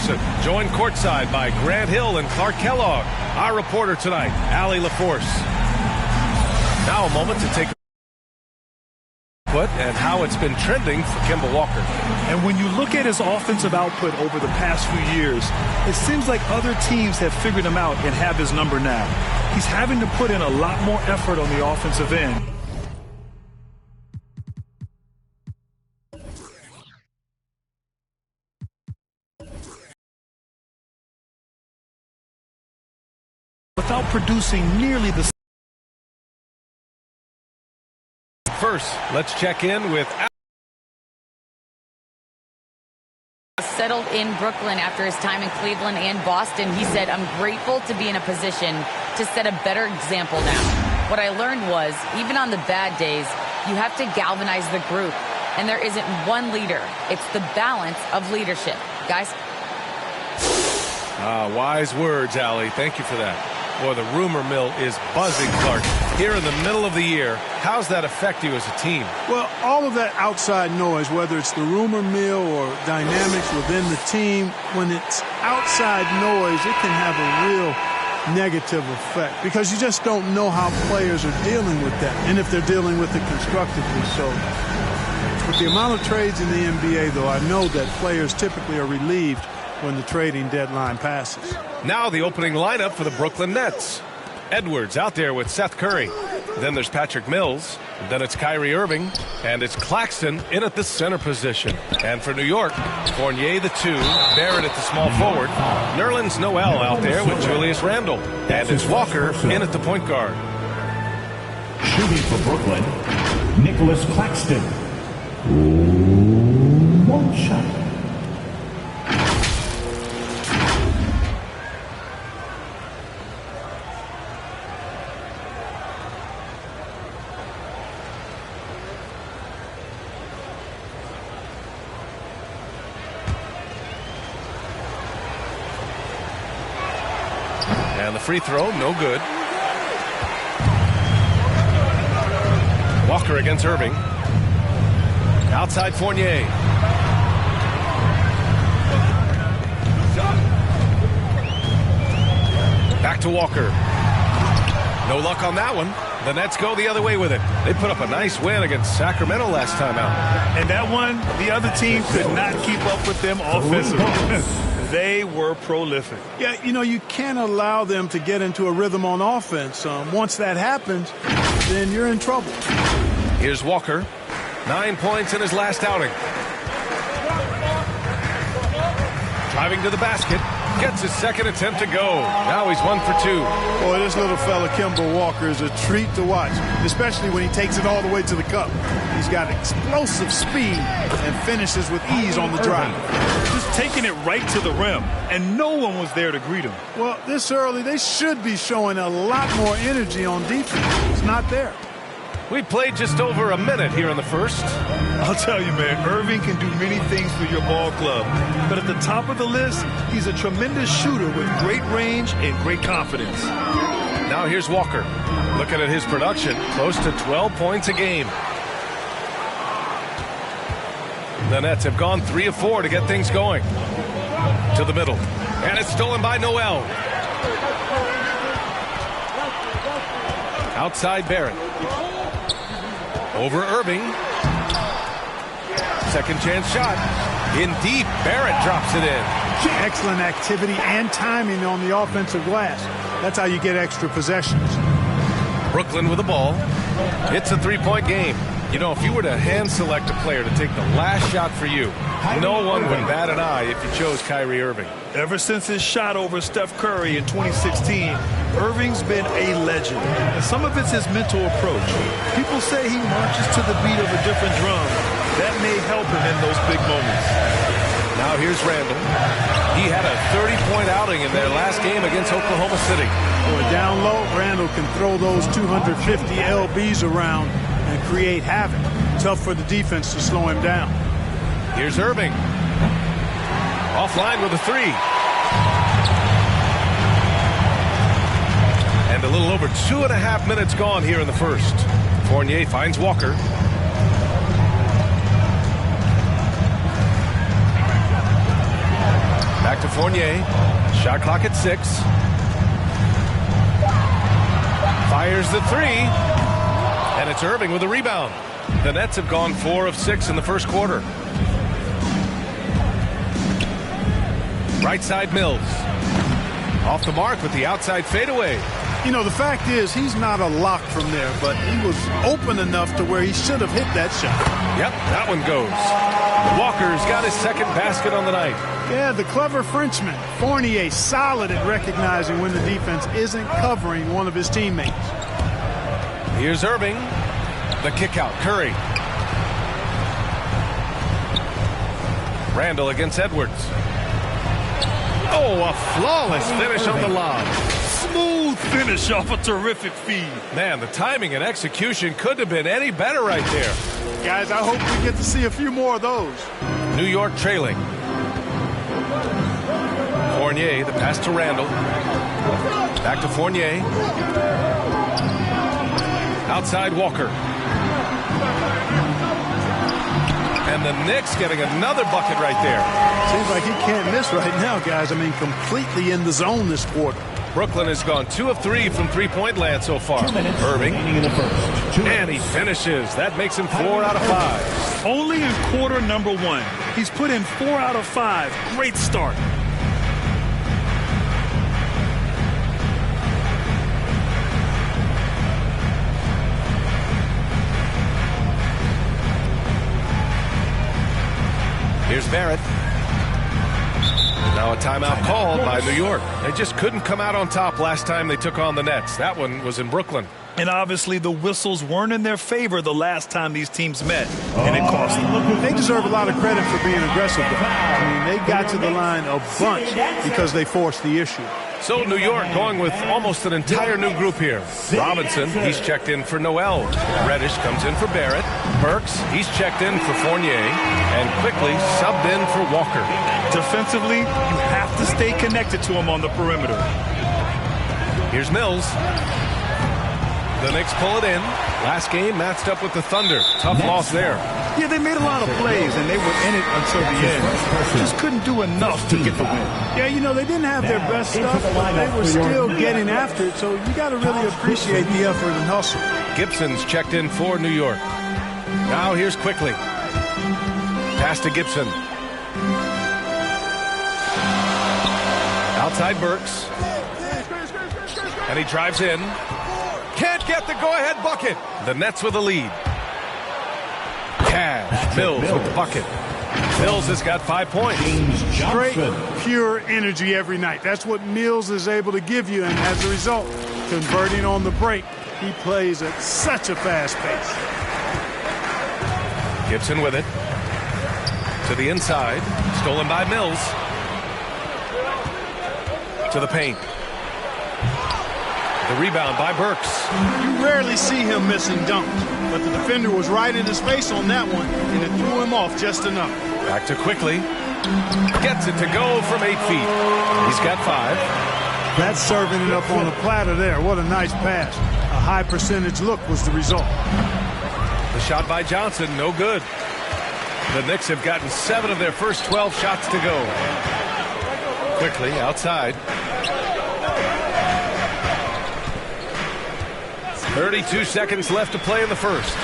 Iverson, joined courtside by Grant Hill and Clark Kellogg. Our reporter tonight, Allie LaForce. Now a moment to take a look and how it's been trending for Kimball Walker. And when you look at his offensive output over the past few years, it seems like other teams have figured him out and have his number now. He's having to put in a lot more effort on the offensive end. Without producing nearly the... First, let's check in with... Settled in Brooklyn after his time in Cleveland and Boston. He said, "I'm grateful to be in a position to set a better example now. What I learned was, even on the bad days, you have to galvanize the group. And there isn't one leader. It's the balance of leadership." Guys? Wise words, Allie. Thank you for that. Boy, the rumor mill is buzzing, Clark. Here in the middle of the year, how's that affect you as a team? Well, all of that outside noise, whether it's the rumor mill or dynamics within the team, when it's outside noise, it can have a real negative effect because you just don't know how players are dealing with that and if they're dealing with it constructively. So with the amount of trades in the NBA, though, I know that players typically are relieved when the trading deadline passes. Now the opening lineup for the Brooklyn Nets. Edwards out there with Seth Curry. Then there's Patrick Mills. Then it's Kyrie Irving. And it's Claxton in at the center position. And for New York, Fournier the 2, Barrett at the small forward. Nerlens Noel out there with Julius Randle. And it's Walker in at the point guard. Shooting for Brooklyn, Nicholas Claxton. One shot. And the free throw, no good. Walker against Irving. Outside Fournier. Back to Walker. No luck on that one. The Nets go the other way with it. They put up a nice win against Sacramento last time out. And that one, the other team could not keep up with them offensively. They were prolific. Yeah, you know, you can't allow them to get into a rhythm on offense. Once that happens, then you're in trouble. Here's Walker. 9 points in his last outing. Driving to the basket. Gets his second attempt to go. Now he's 1 for 2. Boy, this little fella, Kimball Walker, is a treat to watch, especially when he takes it all the way to the cup. He's got explosive speed and finishes with ease on the drive. Just taking it right to the rim, and no one was there to greet him. Well, this early, they should be showing a lot more energy on defense. It's not there. We played just over a minute here in the first. I'll tell you, man, Irving can do many things for your ball club. But at the top of the list, he's a tremendous shooter with great range and great confidence. Now here's Walker. Looking at his production, close to 12 points a game. The Nets have gone 3 of 4 to get things going. To the middle. And it's stolen by Noel. Outside Barrett. Over Irving. Second chance shot. In deep. Barrett drops it in. Excellent activity and timing on the offensive glass. That's how you get extra possessions. Brooklyn with the ball. It's a three-point game. You know, if you were to hand select a player to take the last shot for you, no one would bat an eye if you chose Kyrie Irving. Ever since his shot over Steph Curry in 2016, Irving's been a legend. And some of it's his mental approach. People say he marches to the beat of a different drum. That may help him in those big moments. Now here's Randle. He had a 30-point outing in their last game against Oklahoma City. Boy, down low, Randle can throw those 250 LBs around and create havoc. Tough for the defense to slow him down. Here's Irving. Offline with a 3. And a little over 2.5 minutes gone here in the first. Fournier finds Walker. Back Back to Fournier. Shot clock at 6. Fires the 3. And it's Irving with a rebound. The Nets have gone 4 of 6 in the first quarter. Right side Mills. Off the mark with the outside fadeaway. You know, the fact is he's not a lock from there, but he was open enough to where he should have hit that shot. Yep, that one goes. Walker's got his second basket on the night. Yeah, the clever Frenchman. Fournier solid at recognizing when the defense isn't covering one of his teammates. Here's Irving. The kick out. Curry. Randle against Edwards. Oh, a flawless finish on the lob. Smooth finish off a terrific feed. Man, the timing and execution couldn't have been any better right there. Guys, I hope we get to see a few more of those. New York trailing. Fournier, the pass to Randle. Back to Fournier. Outside Walker. And the Knicks getting another bucket right there. Seems like he can't miss right now, guys. I mean, completely in the zone this quarter. Brooklyn has gone 2 of 3 from three-point land so far. Irving. And he finishes. That makes him 4 out of 5. Only in quarter number 1. He's put in 4 out of 5. Great start. Here's Barrett. Now a timeout called by New York. They just couldn't come out on top last time they took on the Nets. That one was in Brooklyn. And obviously the whistles weren't in their favor the last time these teams met, and it cost them. They deserve a lot of credit for being aggressive. I mean, they got to the line a bunch because they forced the issue. So New York going with almost an entire new group here. Robinson, he's checked in for Noel. Reddish comes in for Barrett. Burks, he's checked in for Fournier. And quickly subbed in for Walker. Defensively, you have to stay connected to him on the perimeter. Here's Mills. The Knicks pull it in. Last game matched up with the Thunder. Tough loss there. Yeah, they made a lot of plays, and they were in it until the end. Just couldn't do enough to get the win. Yeah, you know, they didn't have their best stuff, but they were still getting after it, so you got to really appreciate the effort and hustle. Gibson's checked in for New York. Now here's Quickly. Pass to Gibson. Outside Burks. And he drives in. Can't get the go-ahead bucket. The Nets with a lead. Cash. Mills with the bucket. Mills has got 5 points. Straight, pure energy every night. That's what Mills is able to give you, and as a result, converting on the break, he plays at such a fast pace. Gibson with it. To the inside. Stolen by Mills. To the paint. The rebound by Burks. You rarely see him missing dunks, but the defender was right in his face on that one, and it threw him off just enough. Back to Quickly. Gets it to go from 8 feet. He's got 5. That's serving it up on a platter there. What a nice pass. A high percentage look was the result. The shot by Johnson, no good. The Knicks have gotten 7 of their first 12 shots to go. Quickly outside. 32 seconds left to play in the first.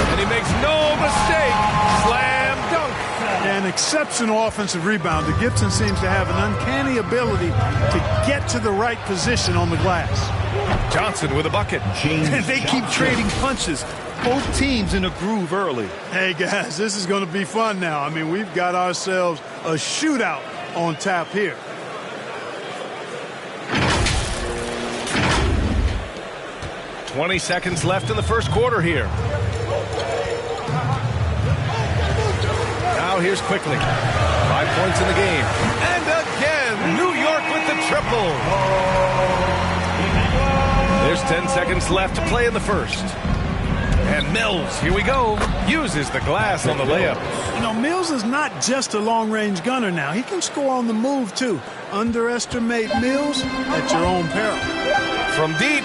And he makes no mistake. Slam dunk. An exceptional offensive rebounder. Gibson seems to have an uncanny ability to get to the right position on the glass. Johnson with a bucket. And they keep trading punches. Both teams in a groove early. Hey, guys, this is going to be fun now. I mean, we've got ourselves a shootout on tap here. "20 seconds left in the first quarter here. Now here's Quickly. 5 points in the game. And again, New York with the triple. There's 10 seconds left to play in the first. And Mills, here we go, uses the glass on the layup. You know, Mills is not just a long-range gunner now. He can score on the move, too. Underestimate Mills at your own peril. From deep.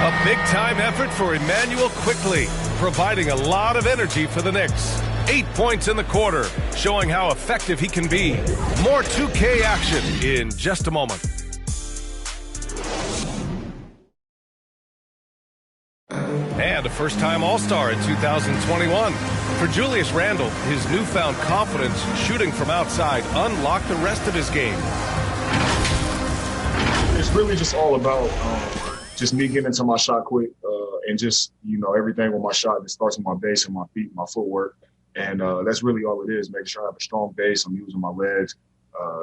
A big-time effort for Emmanuel Quickly, providing a lot of energy for the Knicks. 8 points in the quarter, showing how effective he can be. More 2K action in just a moment. And a first-time All-Star in 2021. For Julius Randle, his newfound confidence shooting from outside unlocked the rest of his game. It's really just all about just me getting into my shot quick and just, everything with my shot that starts with my base and my feet, my footwork. And that's really all it is, making sure I have a strong base. I'm using my legs,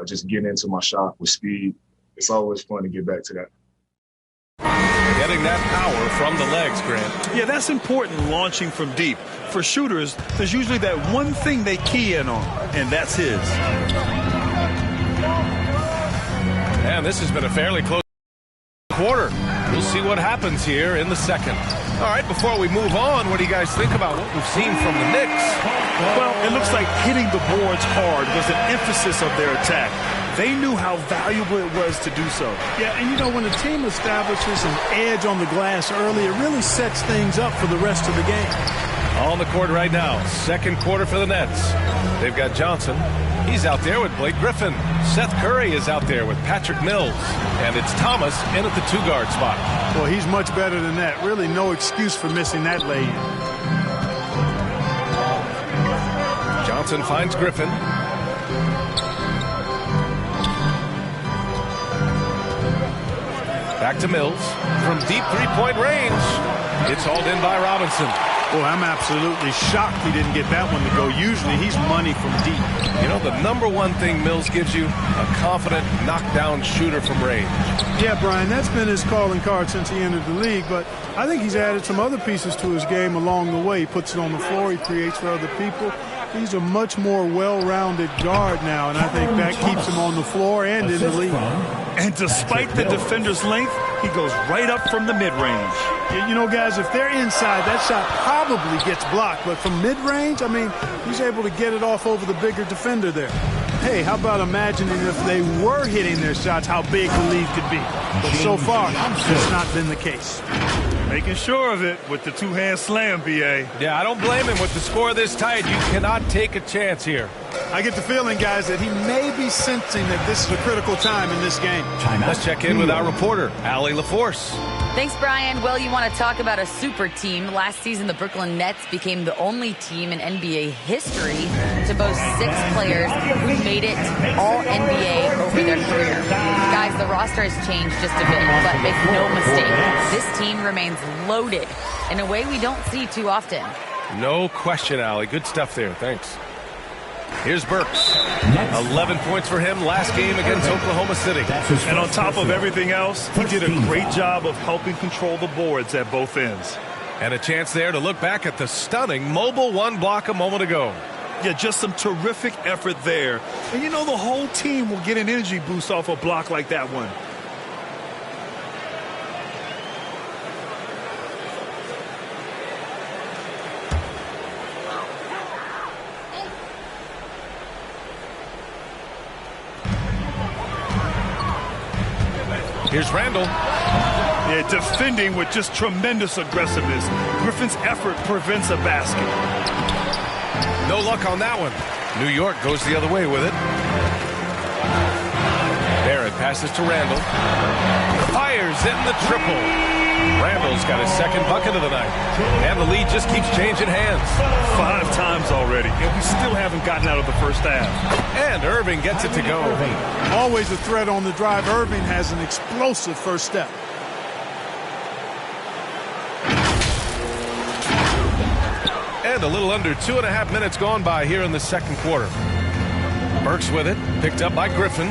just getting into my shot with speed. It's always fun to get back to that. Getting that power from the legs, Grant. Yeah, that's important launching from deep. For shooters, there's usually that one thing they key in on, and that's his. And this has been a fairly close quarter. We'll see what happens here in the second. All right, before we move on, what do you guys think about what we've seen from the Knicks? Well, it looks like hitting the boards hard was an emphasis of their attack. They knew how valuable it was to do so. Yeah, and when a team establishes an edge on the glass early, it really sets things up for the rest of the game. On the court right now, second quarter for the Nets. They've got Johnson. He's out there with Blake Griffin. Seth Curry is out there with Patrick Mills. And it's Thomas in at the two-guard spot. Well, he's much better than that. Really no excuse for missing that lay-in. Johnson finds Griffin. Back to Mills. From deep three-point range. It's hauled in by Robinson. Boy, I'm absolutely shocked he didn't get that one to go. Usually he's money from deep. The number one thing Mills gives you, a confident knockdown shooter from range. Yeah, Brian, that's been his calling card since he entered the league, but I think he's added some other pieces to his game along the way. He puts it on the floor, he creates for other people. He's a much more well-rounded guard now, and I think that keeps him on the floor and in the league. And despite the defender's length, he goes right up from the mid-range. Guys, if they're inside, that shot probably gets blocked. But from mid-range, he's able to get it off over the bigger defender there. Hey, how about imagining if they were hitting their shots, how big the lead could be. But so far, that's not been the case. Making sure of it with the two-hand slam, B.A. Yeah, I don't blame him with the score this tight. You cannot take a chance here. I get the feeling, guys, that he may be sensing that this is a critical time in this game. Let's check in with our reporter, Allie LaForce. Thanks, Brian. Well, you want to talk about a super team. Last season, the Brooklyn Nets became the only team in NBA history to boast 6 players who made it all NBA over their career. Guys, the roster has changed just a bit, but make no mistake, this team remains loaded in a way we don't see too often. No question, Allie. Good stuff there. Thanks. Here's Burks. 11 points for him last game against Oklahoma City. And on top of everything else, he did a great job of helping control the boards at both ends. And a chance there to look back at the stunning mobile one block a moment ago. Yeah, just some terrific effort there. And the whole team will get an energy boost off a block like that one. Here's Randle. Yeah, defending with just tremendous aggressiveness. Griffin's effort prevents a basket. No luck on that one. New York goes the other way with it. Barrett passes to Randle. Fires in the triple. Randle's got his second bucket of the night. And the lead just keeps changing hands. 5 times already, and we still haven't gotten out of the first half. And Irving gets it to go. Always a threat on the drive. Irving has an explosive first step. And a little under 2.5 minutes gone by here in the second quarter. Burks with it, picked up by Griffin.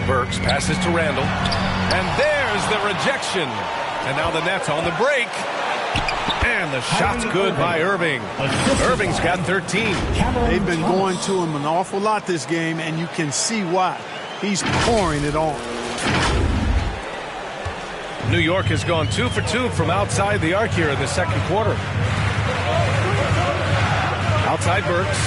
Burks passes to Randle. And there's the rejection. And now the Nets on the break. And the shot's good by Irving. Irving's got 13. They've been going to him an awful lot this game, and you can see why. He's pouring it on. New York has gone 2 for 2 from outside the arc here in the second quarter. Outside Burks.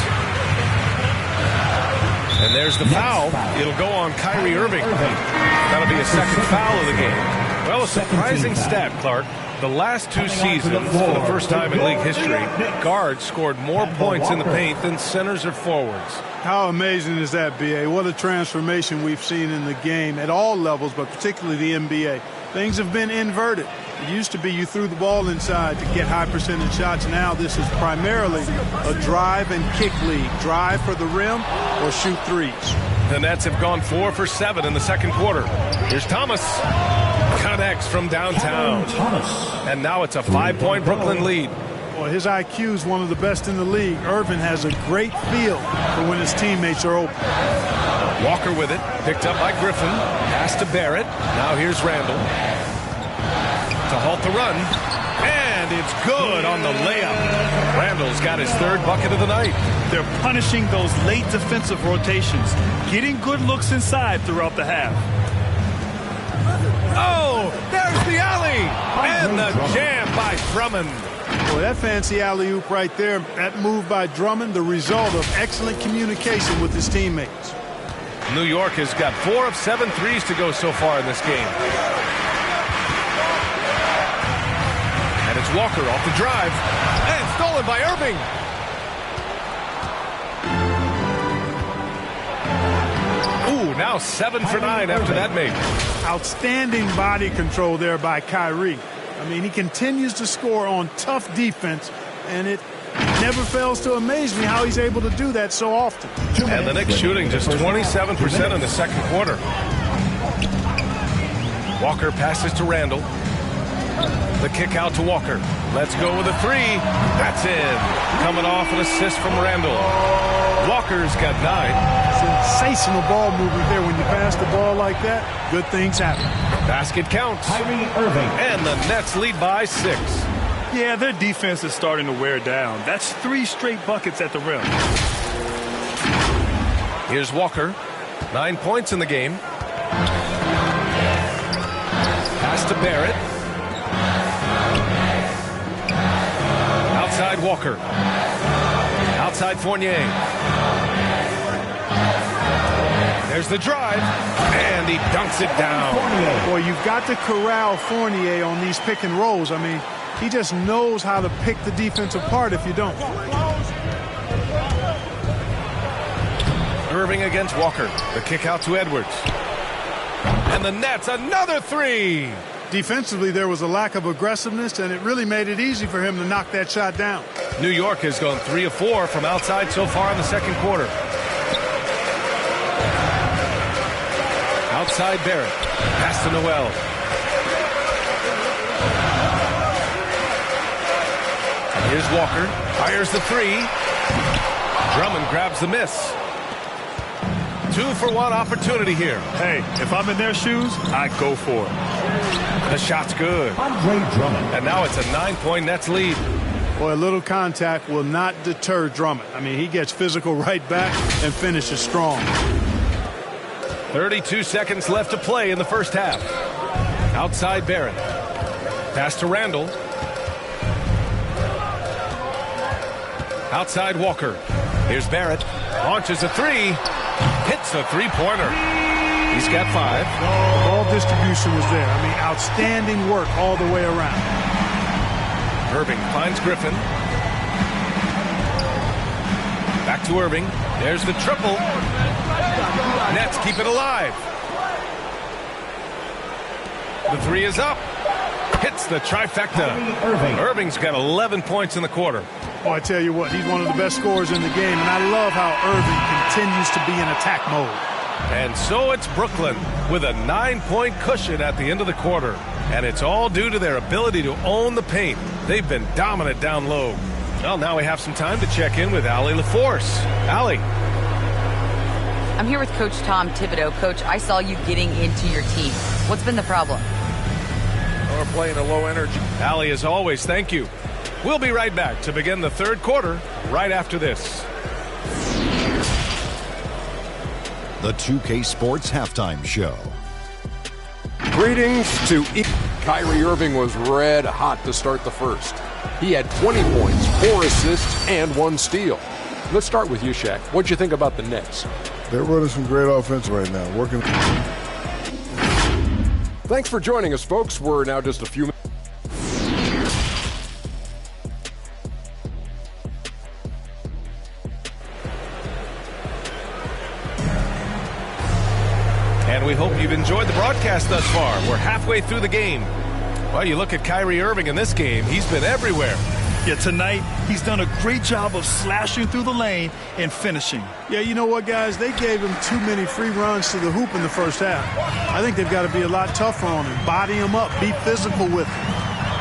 And there's the foul. It'll go on Kyrie Irving. That'll be a second foul of the game. Well, a surprising stat, Clark. The last two seasons, for the first time in league history, guards scored more points in the paint than centers or forwards. How amazing is that, B.A.? What a transformation we've seen in the game at all levels, but particularly the NBA. Things have been inverted. It used to be you threw the ball inside to get high percentage shots. Now this is primarily a drive and kick league. Drive for the rim or shoot threes. The Nets have gone 4 for 7 in the second quarter. Here's Thomas. Connects from downtown. And now it's a 5-point Brooklyn lead. Well, his IQ is one of the best in the league. Irvin has a great feel for when his teammates are open. Walker with it. Picked up by Griffin. Pass to Barrett. Now here's Randle. To halt the run. And it's good on the layup. Randle's got his third bucket of the night. They're punishing those late defensive rotations, getting good looks inside throughout the half. Oh, there's the alley. And the jam by Drummond. Boy, that fancy alley-oop right there, that move by Drummond, the result of excellent communication with his teammates. New York has got 4 of 7 threes to go so far in this game. And it's Walker off the drive. And stolen by Irving. Ooh, now 7 for 9 after that make. Outstanding body control there by Kyrie. I mean, he continues to score on tough defense, and it never fails to amaze me how he's able to do that so often. And the Knicks shooting just 27% in the second quarter. Walker passes to Randle. The kick out to Walker. Let's go with a three. That's in. Coming off an assist from Randle. Walker's got 9. Sensational ball movement there. When you pass the ball like that, good things happen. Basket counts. And the Nets lead by 6. Yeah, their defense is starting to wear down. That's 3 straight buckets at the rim. Here's Walker. 9 points in the game. Pass to Barrett. Outside Walker. Outside Fournier. There's the drive, and he dunks it down. Boy, you've got to corral Fournier on these pick and rolls. I mean, he just knows how to pick the defense apart if you don't. Irving against Walker. The kick out to Edwards. And the Nets, another 3. Defensively, there was a lack of aggressiveness, and it really made it easy for him to knock that shot down. New York has gone 3 of 4 from outside so far in the second quarter. Outside Barrett. Pass to Noel. Here's Walker. Fires the 3. Drummond grabs the miss. 2 for 1 opportunity here. Hey, if I'm in their shoes, I go for it. The shot's good. And now it's a 9-point Nets lead. Boy, a little contact will not deter Drummond. I mean, he gets physical right back and finishes strong. 32 seconds left to play in the first half. Outside Barrett. Pass to Randle. Outside Walker. Here's Barrett. Launches a 3. Hits a 3-pointer. He's got 5. Ball distribution was there. I mean, outstanding work all the way around. Irving finds Griffin. Back to Irving. There's the triple. Nets keep it alive. The 3 is up. Hits the trifecta. Irving's got 11 points in the quarter. Oh, I tell you what, he's one of the best scorers in the game, and I love how Irving continues to be in attack mode. And so it's Brooklyn with a 9-point cushion at the end of the quarter. And it's all due to their ability to own the paint. They've been dominant down low. Well, now we have some time to check in with Allie LaForce. Allie. I'm here with Coach Tom Thibodeau. Coach, I saw you getting into your team. What's been the problem? We're playing a low energy. Allie, as always, thank you. We'll be right back to begin the third quarter right after this. The 2K Sports Halftime Show. Greetings to Kyrie Irving was red hot to start the first. He had 20 points, 4 assists, and 1 steal. Let's start with you, Shaq. What'd you think about the Knicks? They're running some great offense right now. Working. Thanks for joining us, folks. We're now just a few minutes. And we hope you've enjoyed the broadcast thus far. We're halfway through the game. Well, you look at Kyrie Irving in this game. He's been everywhere. Yeah, tonight he's done a great job of slashing through the lane and finishing. Yeah, you know what, guys? They gave him too many free runs to the hoop in the first half. I think they've got to be a lot tougher on him. Body him up. Be physical with him.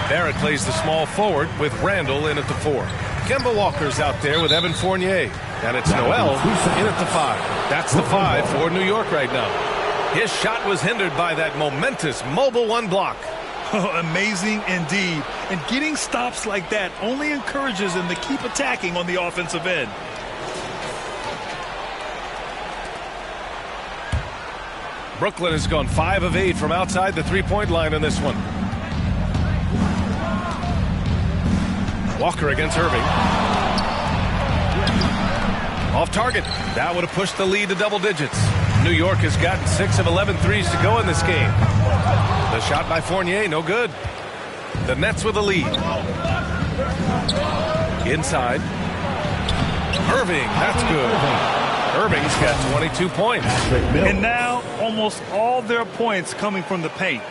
Barrett plays the small forward with Randle in at the 4. Kimball Walker's out there with Evan Fournier. And it's Noel in at the 5. That's the 5 for New York right now. His shot was hindered by that momentous mobile 1 block. Amazing indeed. And getting stops like that only encourages him to keep attacking on the offensive end. Brooklyn has gone 5 of 8 from outside the three-point line in this one. Walker against Irving. Off target. That would have pushed the lead to double digits. New York has gotten 6 of 11 threes to go in this game. The shot by Fournier, no good. The Nets with the lead. Inside. Irving, that's good. Irving's got 22 points. And now almost all their points coming from the paint.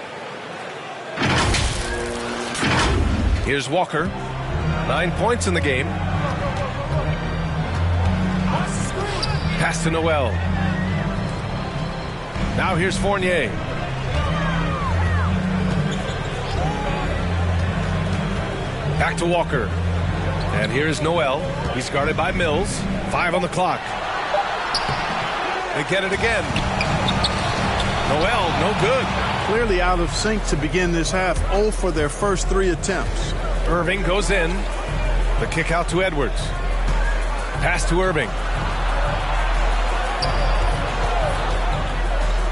Here's Walker. 9 points in the game. Pass to Noel. Now here's Fournier. Back to Walker. And here's Noel. He's guarded by Mills. 5 on the clock. They get it again. Noel, no good. Clearly out of sync to begin this half. 0 for their first 3 attempts. Irving goes in. The kick out to Edwards. Pass to Irving.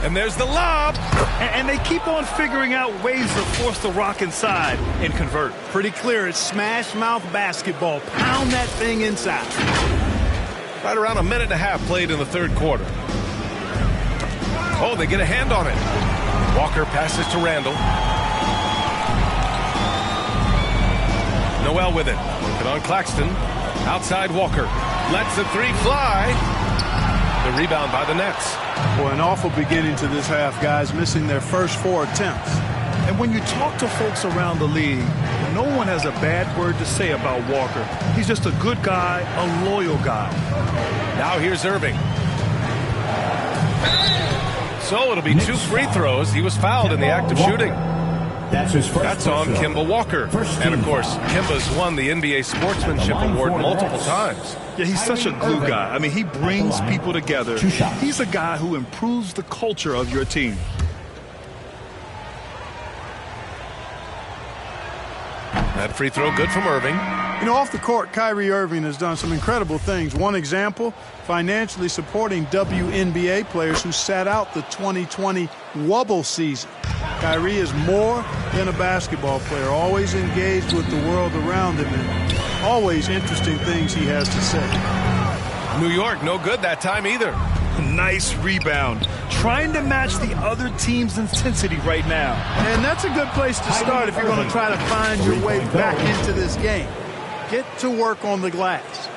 And there's the lob. And they keep on figuring out ways to force the rock inside and convert. Pretty clear. It's smash mouth basketball. Pound that thing inside. Right around a minute and a half played in the third quarter. Oh, they get a hand on it. Walker passes to Randle. Noel with it. Working on Claxton. Outside Walker. Lets the 3 fly. The rebound by the Nets. Boy, an awful beginning to this half, guys, missing their first 4 attempts. And when you talk to folks around the league, no one has a bad word to say about Walker. He's just a good guy, a loyal guy. Now here's Irving. So it'll be 2 free throws. He was fouled in the act of shooting. That's on Kimball Walker. And, of course, Kimba's won the NBA Sportsmanship Award multiple times. Yeah, he's such a glue guy. I mean, he brings people together. He's a guy who improves the culture of your team. That free throw good from Irving. You know, off the court, Kyrie Irving has done some incredible things. One example, financially supporting WNBA players who sat out the 2020 Wubble season. Kyrie is more than a basketball player, always engaged with the world around him, and always interesting things he has to say. New York, no good that time either. Nice rebound. Trying to match the other team's intensity right now. And that's a good place to start if you're going to try to find your way back into this game. Get to work on the glass.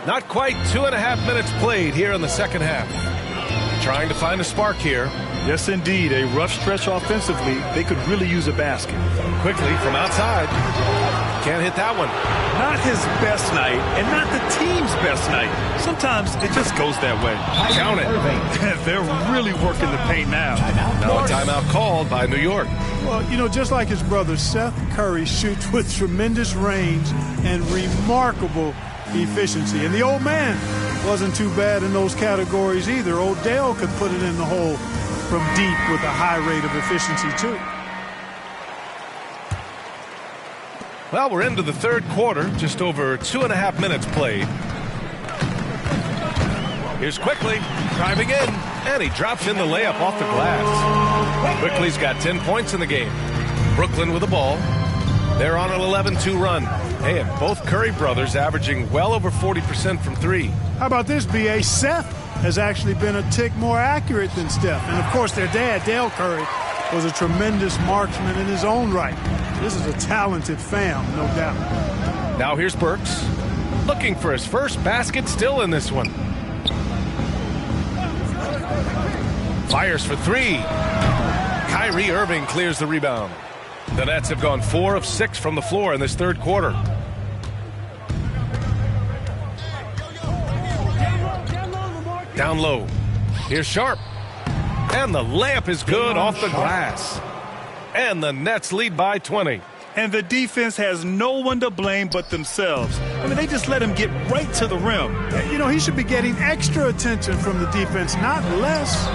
Not quite 2.5 minutes played here in the second half. Trying to find a spark here. Yes, indeed. A rough stretch offensively. They could really use a basket. Quickly from outside. Can't hit that one. Not his best night, and not the team's best night. Sometimes it just goes that way. Count it. They're really working the paint now. Now a timeout called by New York. Well, you know, just like his brother, Seth Curry shoots with tremendous range and remarkable efficiency. And the old man wasn't too bad in those categories either. Odell could put it in the hole from deep with a high rate of efficiency, too. Well, we're into the third quarter, just over 2.5 minutes played. Here's Quickly, driving in, and he drops in the layup off the glass. Quickly's got 10 points in the game. Brooklyn with the ball. They're on an 11-2 run. Hey, and both Curry brothers averaging well over 40% from 3. How about this, B.A.? Seth has actually been a tick more accurate than Steph. And, of course, their dad, Dale Curry, was a tremendous marksman in his own right. This is a talented fam, no doubt. Now here's Burks. looking for his first basket still in this one. Fires for three. Kyrie Irving clears the rebound. The Nets have gone 4 of 6 from the floor in this third quarter. Down low. Here's Sharp. And the layup is good off the glass. And the Nets lead by 20. And the defense has no one to blame but themselves. I mean, they just let him get right to the rim. You know, he should be getting extra attention from the defense, not less.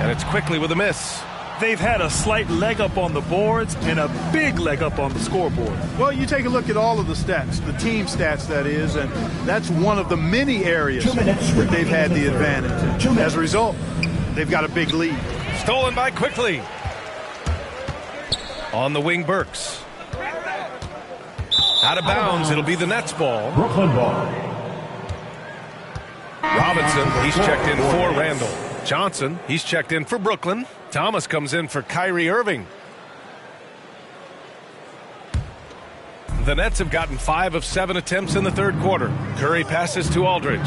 And it's quickly with a miss. They've had a slight leg up on the boards and a big leg up on the scoreboard. Well, you take a look at all of the stats, the team stats, that is, and that's one of the many areas that they've had the advantage. As a result, they've got a big lead. Stolen by Quickly. On the wing, Burks. Out of bounds, it'll be the Nets ball. Brooklyn ball. Robinson, he's checked in for Randle. Johnson, he's checked in for Brooklyn. Thomas comes in for Kyrie Irving. The Nets have gotten 5 of 7 attempts in the third quarter. Curry passes to Aldridge.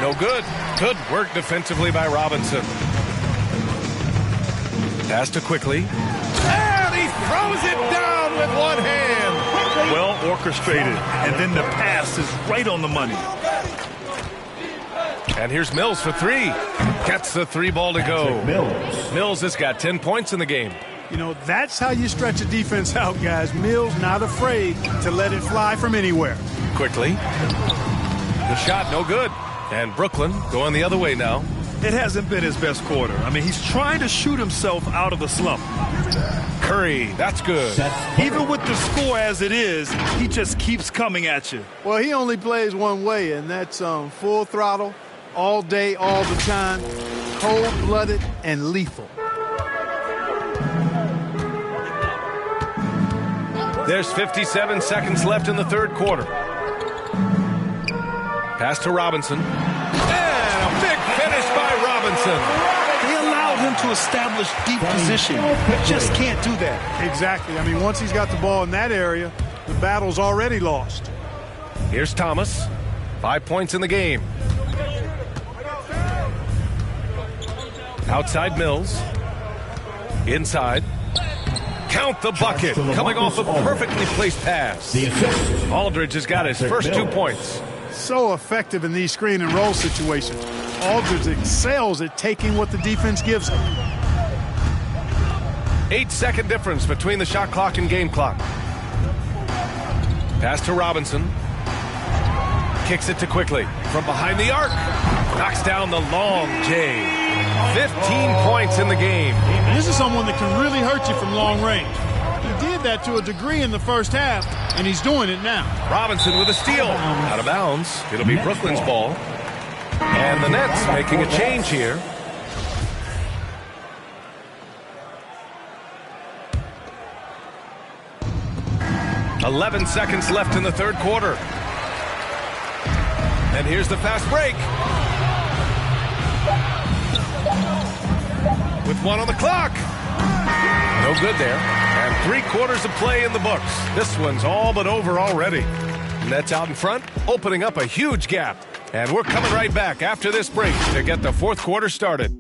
No good. Good work defensively by Robinson. Pass to Quickly. And he throws it down with one hand. Well orchestrated. And then the pass is right on the money. And here's Mills for three. Gets the three ball to go. Mills has got 10 points in the game. You know, that's how you stretch a defense out, guys. Mills not afraid to let it fly from anywhere. Quickly. The shot no good. And Brooklyn going the other way now. It hasn't been his best quarter. I mean, he's trying to shoot himself out of the slump. Curry, that's good. Even with the score as it is, he just keeps coming at you. Well, he only plays one way, and that's full throttle, all day, all the time, cold-blooded and lethal. There's 57 seconds left in the third quarter. Pass to Robinson. And a big finish by Robinson. They allowed him to establish deep position. He just can't do that. Exactly. I mean, once he's got the ball in that area, the battle's already lost. Here's Thomas. 5 points in the game. Outside Mills. Inside. Count the bucket. Coming off a perfectly placed pass. Aldridge has got his first 2 points. So effective in these screen and roll situations. Aldridge excels at taking what the defense gives him. 8-second difference between the shot clock and game clock. Pass to Robinson. Kicks it to Quickly. From behind the arc. Knocks down the long J. 15 points in the game. This is someone that can really hurt you from long range. He did that to a degree in the first half, and he's doing it now. Robinson with a steal. Out of bounds. It'll be Brooklyn's ball. And the Nets making a change here. .11 seconds left in the third quarter. And here's the fast break. With 1 on the clock. No good there. And 3/4 of play in the books. This one's all but over already. Nets out in front, opening up a huge gap. And we're coming right back after this break to get the fourth quarter started.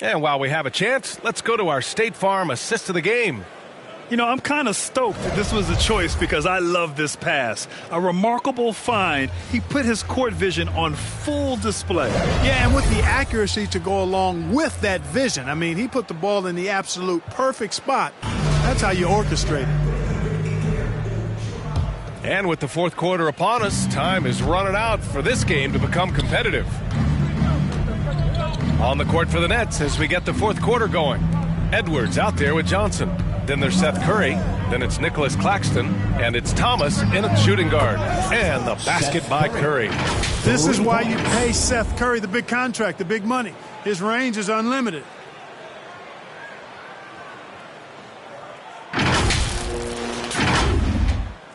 And while we have a chance, let's go to our State Farm assist of the game. You know, I'm kind of stoked that this was a choice because I love this pass. A remarkable find. He put his court vision on full display. Yeah, and with the accuracy to go along with that vision. I mean, he put the ball in the absolute perfect spot. That's how you orchestrate it. And with the fourth quarter upon us, time is running out for this game to become competitive. On the court for the Nets as we get the fourth quarter going. Edwards out there with Johnson. Then there's Seth Curry. Then it's Nicholas Claxton, and it's Thomas in at shooting guard. And the basket by Curry. This is why you pay Seth Curry the big contract, the big money. His range is unlimited.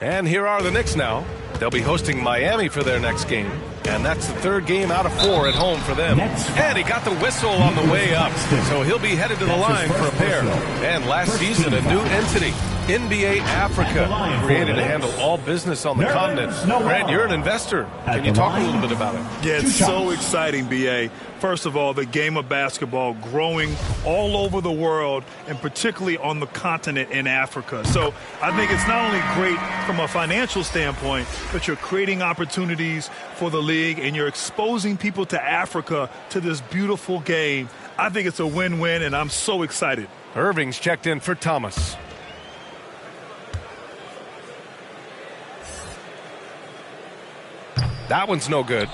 And here are the Knicks now. They'll be hosting Miami for their next game. And that's the third game out of 4 at home for them. And he got the whistle on the way up. So he'll be headed to the line for a pair. And last season, a new entity, NBA Africa, created to handle all business on the continent. Brad, you're an investor. Can you talk a little bit about it? Yeah, it's so exciting, B.A. First of all, the game of basketball growing all over the world, and particularly on the continent in Africa. So I think it's not only great from a financial standpoint, but you're creating opportunities for the league, and you're exposing people to Africa to this beautiful game. I think it's a win-win, and I'm so excited. Irving's checked in for Thomas. That one's no good.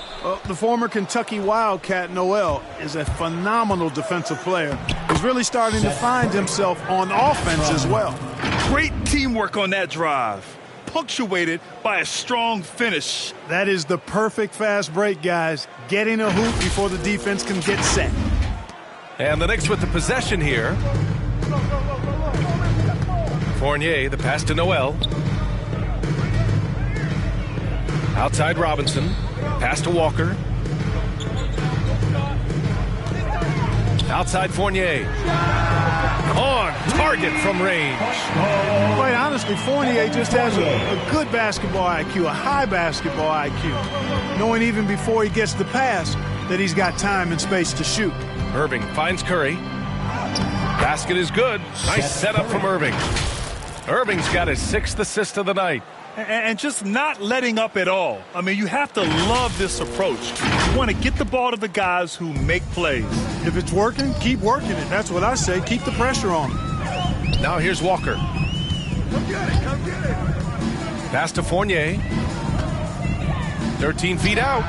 The former Kentucky Wildcat Noel is a phenomenal defensive player. He's really starting to find himself on offense as well. Great teamwork on that drive, punctuated by a strong finish. That is the perfect fast break, guys. Getting a hoop before the defense can get set. And the Knicks with the possession here. Fournier, the pass to Noel. Outside Robinson, pass to Walker. Outside Fournier. On target from range. Quite honestly, Fournier just has a good basketball IQ, a high basketball IQ. Knowing even before he gets the pass that he's got time and space to shoot. Irving finds Curry. Basket is good. Nice setup from Irving. Irving's got his 6th assist of the night. And just not letting up at all. I mean, you have to love this approach. You want to get the ball to the guys who make plays. If it's working, keep working it. That's what I say. Keep the pressure on. Now here's Walker. Come get it, come get it. Pass to Fournier. 13 feet out.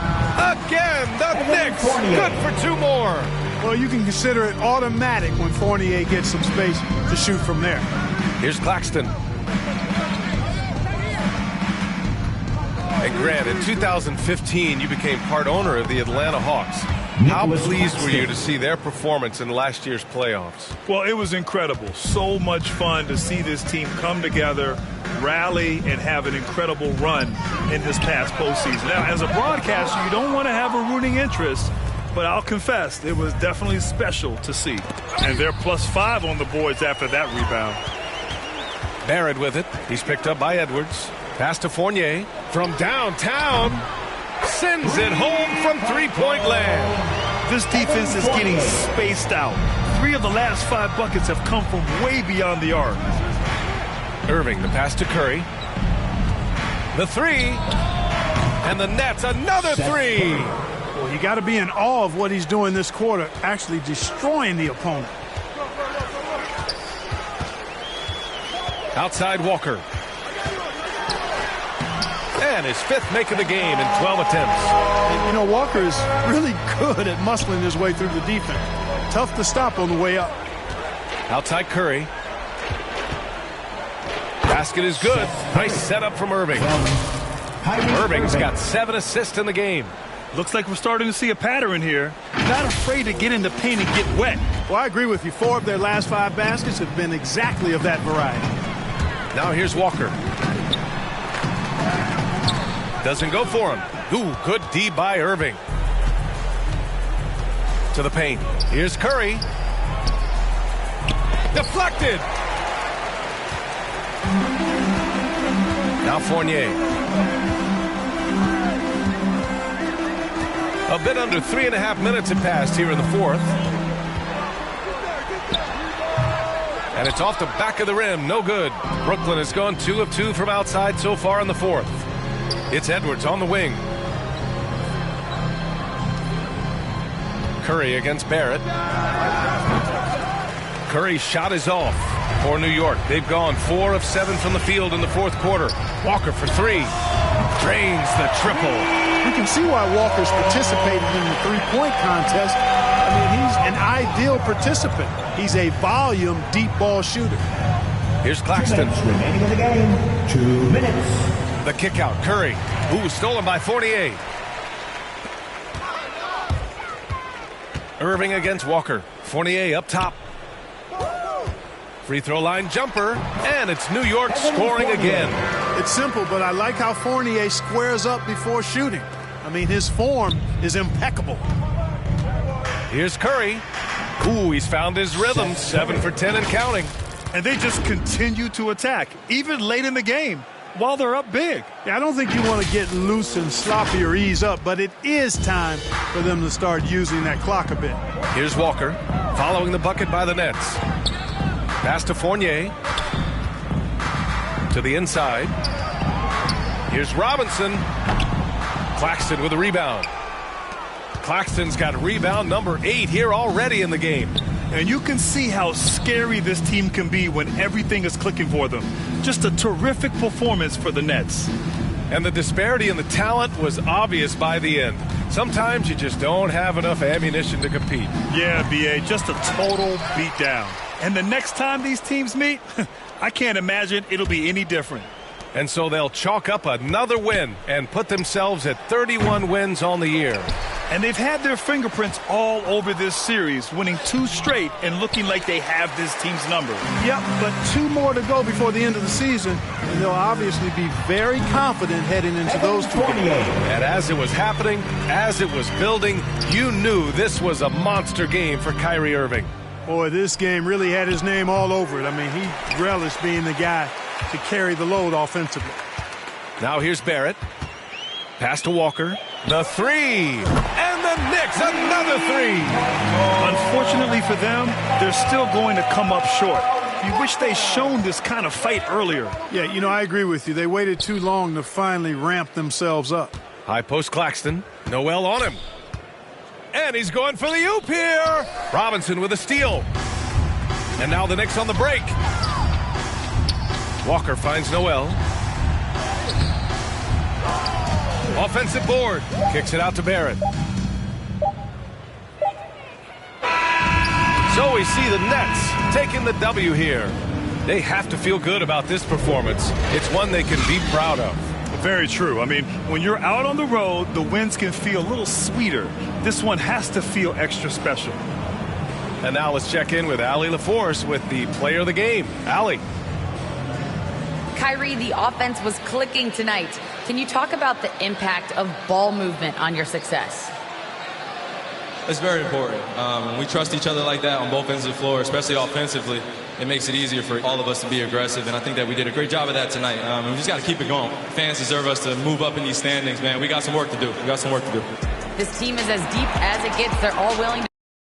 Again, the Knicks. Good for 2 more. Well, you can consider it automatic when Fournier gets some space to shoot from there. Here's Claxton. And Grant, in 2015, you became part owner of the Atlanta Hawks. How pleased were you to see their performance in last year's playoffs? Well, it was incredible. So much fun to see this team come together, rally, and have an incredible run in this past postseason. Now, as a broadcaster, you don't want to have a rooting interest, but I'll confess, it was definitely special to see. And they're +5 on the boards after that rebound. Barrett with it. He's picked up by Edwards. Pass to Fournier from downtown. Sends it home from three-point land. This defense is getting spaced out. 3 of the last 5 buckets have come from way beyond the arc. Irving, the pass to Curry. The 3. And the Nets, another 3. Well, you got to be in awe of what he's doing this quarter, actually destroying the opponent. Outside Walker. And his 5th make of the game in 12 attempts. You know, Walker is really good at muscling his way through the defense. Tough to stop on the way up. Outside Curry. Basket is good. Nice setup from Irving. Irving's got 7 assists in the game. Looks like we're starting to see a pattern here. Not afraid to get in the paint and get wet. Well, I agree with you. 4 of their last 5 baskets have been exactly of that variety. Now here's Walker. Doesn't go for him. Ooh, good D by Irving. To the paint. Here's Curry. Deflected. Now Fournier. A bit under 3.5 minutes have passed here in the 4th. And it's off the back of the rim. No good. Brooklyn has gone 2 of 2 from outside so far in the 4th. It's Edwards on the wing. Curry against Barrett. Curry's shot is off for New York. They've gone 4 of 7 from the field in the 4th quarter. Walker for 3. Drains the triple. You can see why Walker's participated in the three-point contest. I mean, he's an ideal participant. He's a volume deep ball shooter. Here's Claxton. 2 minutes remaining in the game. 2 minutes. The kick out. Curry. Ooh, stolen by Fournier. Irving against Walker. Fournier up top. Free throw line jumper. And it's New York scoring again. It's simple, but I like how Fournier squares up before shooting. I mean, his form is impeccable. Here's Curry. Ooh, he's found his rhythm. 7 for 10 and counting. And they just continue to attack, even late in the game, while they're up big. Yeah, I don't think you want to get loose and sloppy or ease up, but it is time for them to start using that clock a bit. Here's Walker, following the bucket by the Nets. Pass to Fournier. To the inside. Here's Robinson. Claxton with a rebound. Claxton's got rebound number 8 here already in the game. And you can see how scary this team can be when everything is clicking for them. Just a terrific performance for the Nets. And the disparity in the talent was obvious by the end. Sometimes you just don't have enough ammunition to compete. Yeah, B.A., just a total beatdown. And the next time these teams meet, I can't imagine it'll be any different. And so they'll chalk up another win and put themselves at 31 wins on the year. And they've had their fingerprints all over this series, winning 2 straight and looking like they have this team's number. Yep, but 2 more to go before the end of the season, and they'll obviously be very confident heading into those 2 games. And as it was happening, as it was building, you knew this was a monster game for Kyrie Irving. Boy, this game really had his name all over it. I mean, he relished being the guy to carry the load offensively. Now here's Barrett. Pass to Walker. The 3. And the Knicks, another 3. Unfortunately for them, they're still going to come up short. You wish they shown this kind of fight earlier. Yeah, you know, I agree with you. They waited too long to finally ramp themselves up. High post Claxton. Noel on him. And he's going for the oop here. Robinson with a steal. And now the Knicks on the break. Walker finds Noel. Offensive board. Kicks it out to Barrett. So we see the Nets taking the W here. They have to feel good about this performance. It's one they can be proud of. Very true. I mean, when you're out on the road, the wins can feel a little sweeter. This one has to feel extra special. And now let's check in with Allie LaForce with the player of the game. Allie. Kyrie, the offense was clicking tonight. Can you talk about the impact of ball movement on your success? It's very important. When we trust each other like that on both ends of the floor, especially offensively, it makes it easier for all of us to be aggressive, and I think that we did a great job of that tonight. We just got to keep it going. Fans deserve us to move up in these standings, man. We got some work to do. We got some work to do. This team is as deep as it gets. They're all willing to